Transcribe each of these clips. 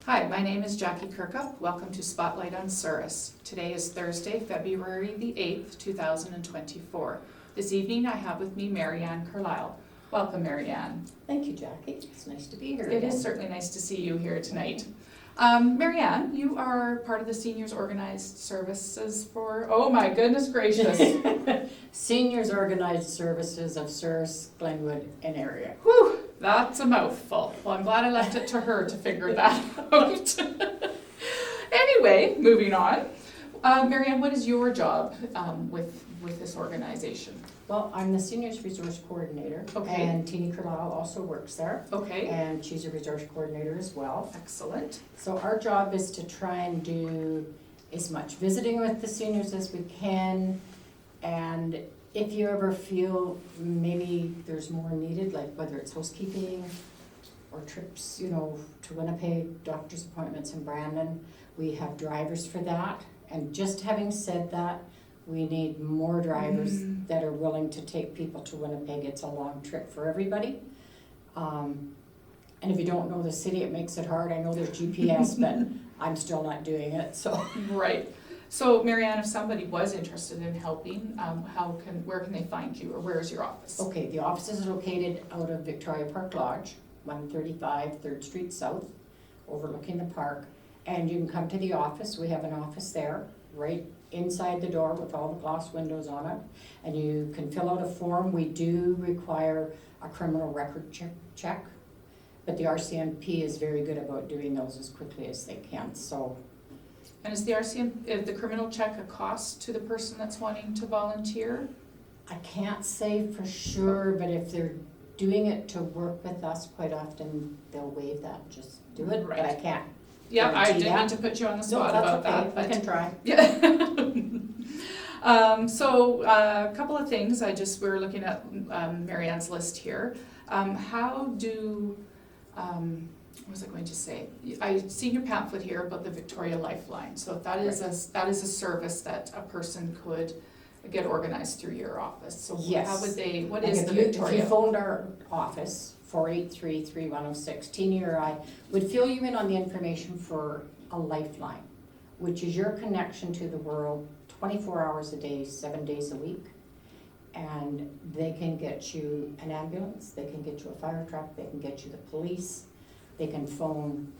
Hi, my name is Jackie Kirkup. Welcome to Spotlight on Souris. Today is Thursday, February the 8th, 2024. This evening I have with me Maryann Carisle. Welcome, Maryann. Thank you, Jackie. It's nice to be here. It is certainly nice to see you here tonight. Maryann, you are part of the Seniors Organized Services for, oh my goodness gracious. Seniors Organized Services of Souris, Glenwood, and area. Whew, that's a mouthful. Well, I'm glad I left it to her to figure that out. Anyway, moving on. Maryann, what is your job with this organization? Well, I'm the Seniors Resource Coordinator. Okay. And Teeny Carisle also works there. Okay. And she's a resource coordinator as well. Excellent. So our job is to try and do as much visiting with the seniors as we can. And if you ever feel maybe there's more needed, like whether it's housekeeping or trips, to Winnipeg, doctor's appointments in Brandon, we have drivers for that. And just having said that, we need more drivers that are willing to take people to Winnipeg. It's a long trip for everybody. And if you don't know the city, it makes it hard. I know there's GPS, but I'm still not doing it, so. Right. So, Maryann, if somebody was interested in helping, where can they find you, or where is your office? Okay, the office is located out of Victoria Park Lodge, 135 3rd Street South, overlooking the park. And you can come to the office. We have an office there, right inside the door with all the glass windows on it. And you can fill out a form. We do require a criminal record check, but the RCMP is very good about doing those as quickly as they can, so. And is the criminal check a cost to the person that's wanting to volunteer? I can't say for sure, but if they're doing it to work with us, quite often they'll waive that, just do it, Right. but I can't. Yeah, I guarantee didn't that. mean to put you on the No, spot that's about okay. that, but I can try. yeah. So a couple of things. We're looking at Maryann's list here. What was I going to say? I've seen your pamphlet here about the Victoria Lifeline. So that is a service that a person could get organized through your office. So Yes. how would they? What Like is the Victoria? If you phoned our office, 483-3106, Teeny or I would fill you in on the information for a lifeline, which is your connection to the world 24 hours a day, 7 days a week. And they can get you an ambulance, they can get you a fire truck, they can get you the police, they can phone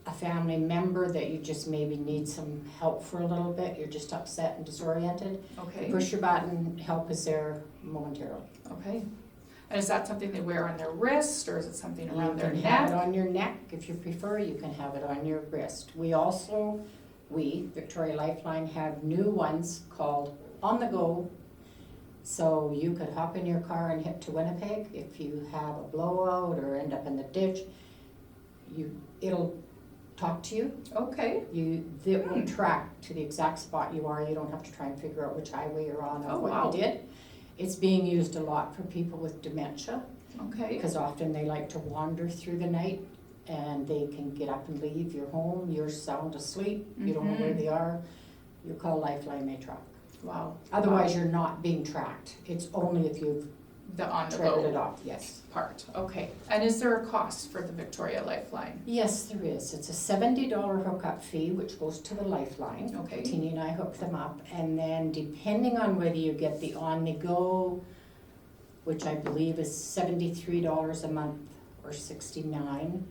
a family member that you just maybe need some help for a little bit, you're just upset and disoriented. Okay. Push your button, help is there momentarily. Okay. And is that something they wear on their wrist, or is it something around their You can have it neck? on your neck if you prefer, you can have it on your wrist. We, Victoria Lifeline, have new ones called On The Go. So you could hop in your car and hit to Winnipeg if you have a blowout or end up in the ditch. It'll talk to you. Okay. It will track to the exact spot you are. You don't have to try and figure out which highway you're on Oh, or what wow. you did. It's being used a lot for people with dementia, Okay. because often they like to wander through the night and they can get up and leave your home. You're sound asleep. You don't know where they are. You call Lifeline, they track. Wow. Otherwise, you're not being tracked. It's only if you've The on the traded go it off, yes. part. Okay. And is there a cost for the Victoria Lifeline? Yes, there is. It's a $70 hookup fee, which goes to the Lifeline. Okay. Teeny and I hook them up, and then depending on whether you get the on-the-go, which I believe is $73 a month or $69,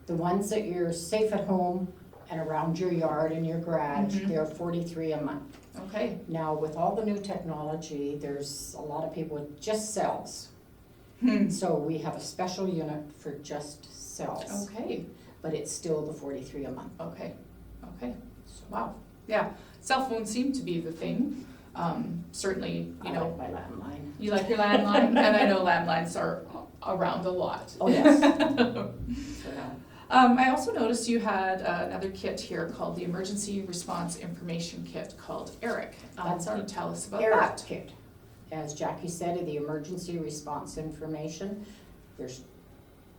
the ones that you're safe at home and around your yard and your garage, they're $43 a month. Okay. Now, with all the new technology, there's a lot of people with just cells. So we have a special unit for just cells, Okay. but it's still the $43 a month. Okay. Okay. Wow. Yeah. Cell phones seem to be the thing. Certainly, I like my landline. you like your landline, and I know landlines are around a lot. Oh, yes. So, yeah. I also noticed you had another kit here called the Emergency Response Information Kit called ERIC. That's Can our you tell us about ERIC that? kit. As Jackie said, the emergency response information. There's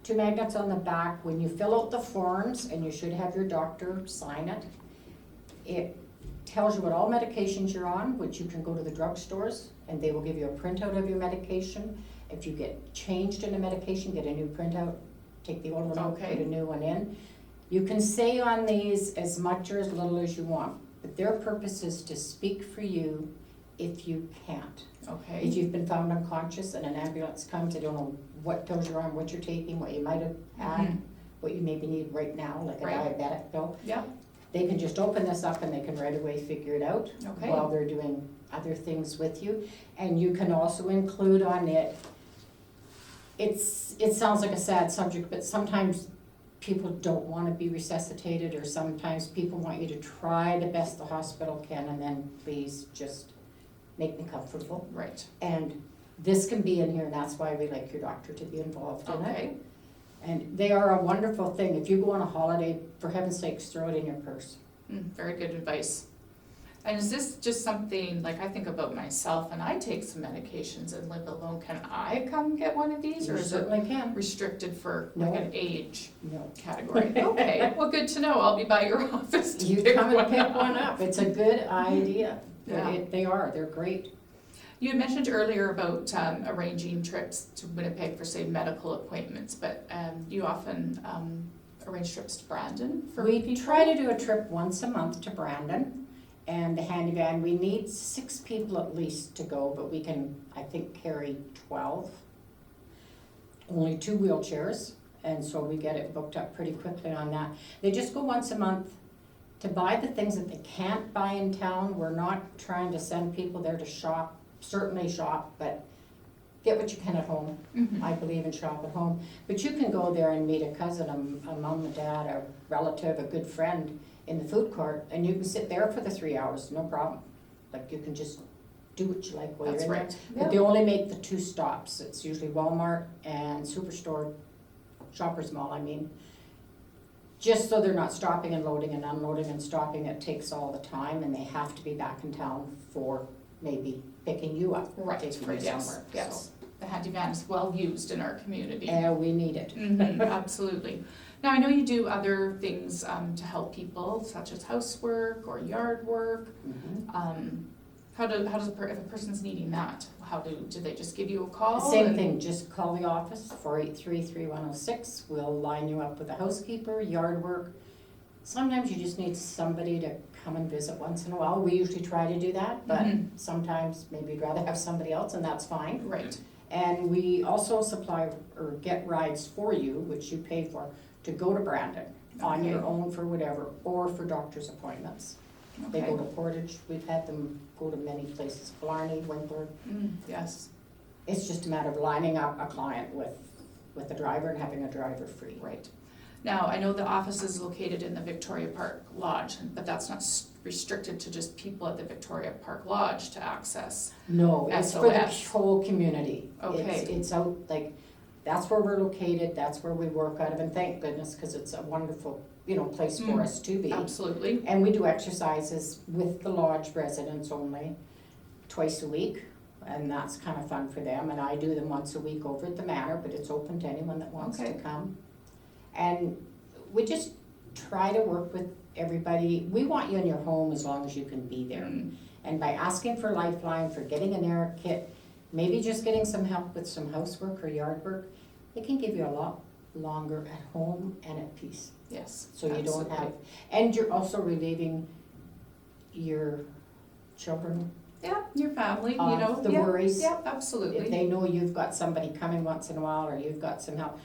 2 magnets on the back. When you fill out the forms, and you should have your doctor sign it, it tells you what all medications you're on, which you can go to the drugstores and they will give you a printout of your medication. If you get changed in a medication, get a new printout, take the old one out, Okay. put a new one in. You can say on these as much or as little as you want, but their purpose is to speak for you if you can't. If Okay, you've been found unconscious and an ambulance comes, they don't know what pills you're on, what you're taking, what you might have had, Mhm. what you maybe need right now, like a Right. diabetic pill. yeah, They can just open this up and they can right away figure it out okay, while they're doing other things with you. And you can also include on it, it sounds like a sad subject, but sometimes people don't wanna be resuscitated, or sometimes people want you to try the best the hospital can, and then please just make me comfortable. right, And this can be in here, and that's why we like your doctor to be involved in it. okay, And they are a wonderful thing. If you go on a holiday, for heaven's sakes, throw it in your purse. very good advice. And is this just something, like I think about myself and I take some medications and live alone, can I come get one of these, or You is it certainly can. restricted for like No. an age No. category? Okay, well, good to know, I'll be by your office to You pick come and pick up. one up. It's a good idea. Yeah. They're great. You had mentioned earlier about arranging trips to Winnipeg for, say, medical appointments, but you often arrange trips to Brandon for We people? try to do a trip once a month to Brandon, and the handy van, we need 6 people at least to go, but we can, I think, carry 12. Only 2 wheelchairs, and so we get it booked up pretty quickly on that. They just go once a month to buy the things that they can't buy in town. We're not trying to send people there to shop, certainly shop, but get what you can at home. Mhm. I believe in shop at home. But you can go there and meet a cousin, a mom, a dad, a relative, a good friend in the food court, and you can sit there for the 3 hours, no problem. Like, you can just do what you like while you're That's in there. right. But they only make the 2 stops. It's usually Walmart and Superstore, Shoppers Mall, I mean. Just so they're not stopping and loading and unloading and stopping, it takes all the time, and they have to be back in town for maybe picking you up. Right, taking right, you yes, somewhere, yes. The handy van is well used in our community. And we need it. Mhm, absolutely. Now, I know you do other things to help people, such as housework or yard work. Mhm. How does if a person's needing that, do they just give you a call? Same and- thing, just call the office, 483-3106, we'll line you up with a housekeeper, yard work. Sometimes you just need somebody to come and visit once in a while, we usually try to do that, but Mhm. sometimes maybe you'd rather have somebody else, and that's fine. Right, And we also supply or get rides for you, which you pay for, to go to Brandon on your Okay. own for whatever, or for doctor's appointments. They go okay. to Portage, we've had them go to many places, Blarney, Winkler. Yes, It's just a matter of lining up a client with a driver and having a driver free. right. Now, I know the office is located in the Victoria Park Lodge, but that's not restricted to just people at the Victoria Park Lodge to access. No, it's for the SOS. whole community. Okay. It's out, like, that's where we're located, that's where we work out of, and thank goodness, because it's a wonderful, place for Mm. us to be. Absolutely, And we do exercises with the lodge residents only, twice a week, and that's kind of fun for them. And I do them once a week over at the Manor, but it's open to anyone that wants to Okay. come. And we just try to work with everybody. We want you in your home as long as you can be there. Mm, And by asking for Lifeline, for getting an air kit, maybe just getting some help with some housework or yard work, it can give you a lot longer at home and at peace. yes, So you don't absolutely. have, and you're also relieving your children Yeah, your family, you of know. the yeah, worries. Yeah, If absolutely. they know you've got somebody coming once in a while, or you've got some help,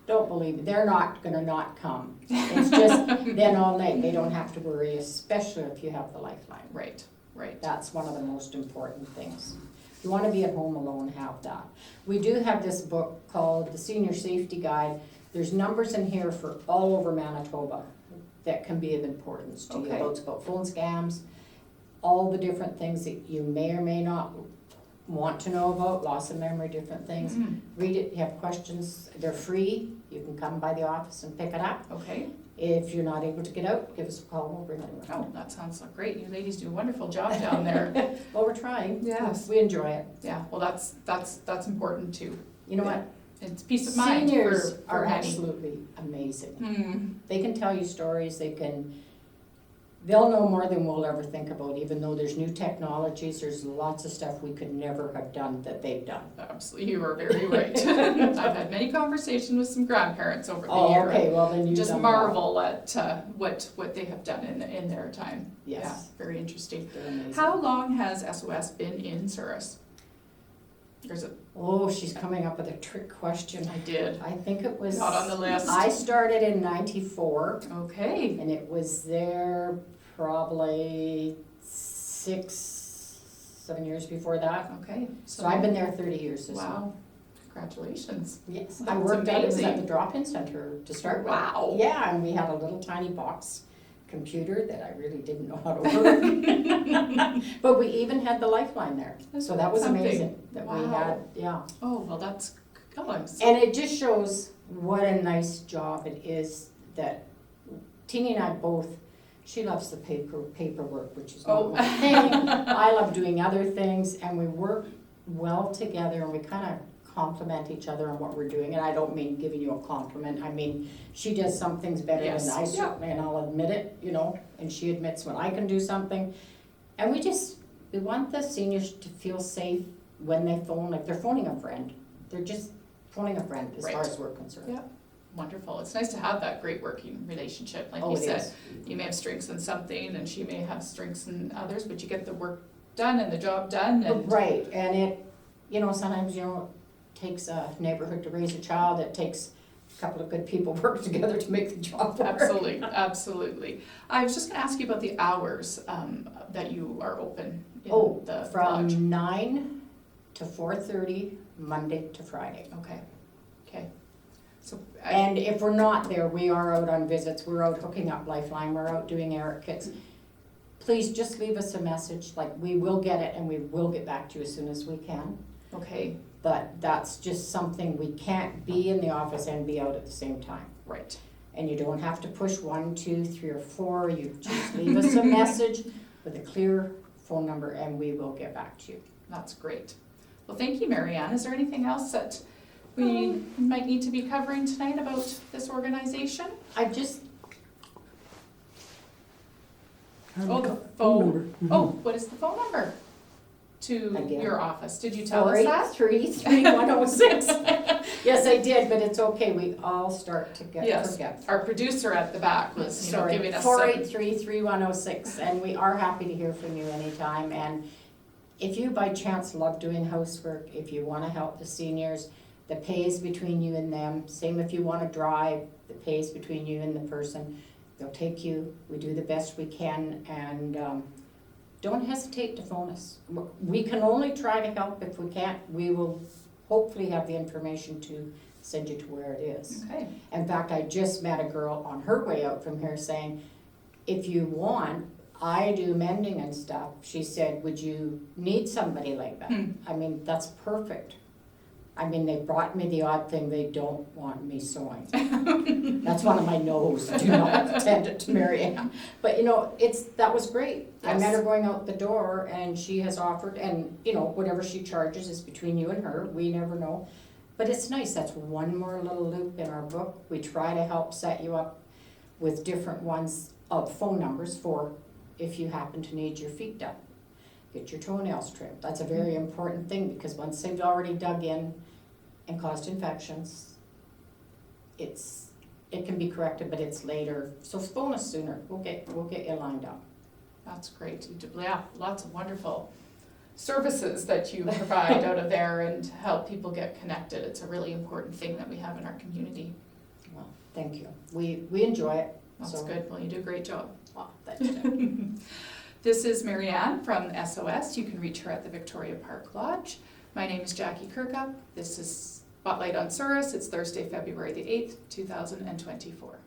don't believe me, they're not gonna not come. It's just, then all night, they don't have to worry, especially if you have the Lifeline. Right, right. That's one of the most important things. You wanna be at home alone, have that. We do have this book called The Senior Safety Guide. There's numbers in here for all over Manitoba that can be of importance to you. Okay. It's about phone scams, all the different things that you may or may not want to know about, loss of memory, different things. Mhm, Read it, you have questions, they're free, you can come by the office and pick it up. okay. If you're not able to get out, give us a call, we'll bring it Oh, around. that sounds like great. You ladies do a wonderful job down there. Well, we're trying. Yes. We enjoy it. Yeah, well, that's important too. You know what? It's peace of mind Seniors for are many. absolutely amazing. Hmm, They can tell you stories, they can they'll know more than we'll ever think about, even though there's new technologies, there's lots of stuff we could never have done that they've done. Absolutely, you are very right. I've had many conversations with some grandparents over the Oh, year. okay, well then you Just done well. marvel at what they have done in their time. Yes. Yeah, very interesting. They're amazing. How long has SOS been in Souris? Or is it, Oh, she's coming up with a trick question. I did. I think it was. Not on the list. I started in '94, Okay, and it was there probably 6, 7 years before that. okay. So I've been there 30 years this month. Wow, congratulations. Yes, I That's worked at, it was at amazing. the drop-in center to start with. Wow. Yeah, and we had a little tiny box computer that I really didn't know how to work. But we even had the lifeline there, so that was Something. amazing that we Wow. had, yeah. Oh, well, that's, oh, I'm so, And it just shows what a nice job it is that Teeny and I both, she loves the paperwork, which is not Oh. my thing. I love doing other things, and we work well together, and we kind of complement each other on what we're doing. And I don't mean giving you a compliment, I mean, she does some things better Yes. than I Yeah. certainly, and I'll admit it, you know, and she admits when I can do something. And we want the seniors to feel safe when they phone, like they're phoning a friend. They're just phoning a friend as far Right. as we're concerned. Yeah. Wonderful. It's nice to have that great working relationship. Like Oh, you it said, is. you may have strengths in something and she may have strengths in others, but you get the work done and the job done and. Right, and it, you know, sometimes, you know, it takes a neighborhood to raise a child, it takes a couple of good people work together to make the job work. Absolutely, absolutely. I was just gonna ask you about the hours, that you are open in Oh, the lodge. from 9 to 4:30, Monday to Friday. Okay, okay. So, And if we're not there, we are out on visits, we're out hooking up Lifeline, we're out doing Eric kits. Please just leave us a message, like we will get it and we will get back to you as soon as we can. okay, But that's just something, we can't be in the office and be out at the same time. right. And you don't have to push 1, 2, 3, or 4, you just leave us a message with a clear phone number and we will get back to you. That's great. Well, thank you, Maryann. Is there anything else that we might need to be covering tonight about this organization? I just, Oh, the phone. Oh, what is the phone number to Again. your office? Did you tell us that? 483-3106. Yes, I did, but it's okay, we all start to get Yes. forgetful. Our producer at the back was, Sorry, giving us some. 483-3106, and we are happy to hear from you anytime. And if you by chance love doing housework, if you wanna help the seniors, the pay is between you and them. Same if you wanna drive, the pay is between you and the person. They'll take you, we do the best we can, and don't hesitate to phone us. We can only try to help. If we can't, we will hopefully have the information to send you to where it is. Okay, In fact, I just met a girl on her way out from here saying, if you want, I do mending and stuff. She said, would you need somebody like that? Hmm. I mean, that's perfect. I mean, they brought me the odd thing, they don't want me sewing. That's one of my no's, do not send it to Maryann. But you know, that was great. I met Yes. her going out the door and she has offered, and you know, whatever she charges is between you and her, we never know. But it's nice, that's one more little loop in our book. We try to help set you up with different ones of phone numbers for if you happen to need your feet done. Get your toenails trimmed. That's a very important thing because once they've already dug in and caused infections, it can be corrected, but it's later. So phone us sooner. We'll get you lined up. that's great. Yeah, lots of wonderful services that you provide out of there and help people get connected. It's a really important thing that we have in our community. Well, thank you. We enjoy it. That's So- good. Well, you do a great job. Well, thanks, Jen. This is Maryann from SOS. You can reach her at the Victoria Park Lodge. My name is Jackie Kirkup. This is Spotlight on Souris. It's Thursday, February the 8th, 2024.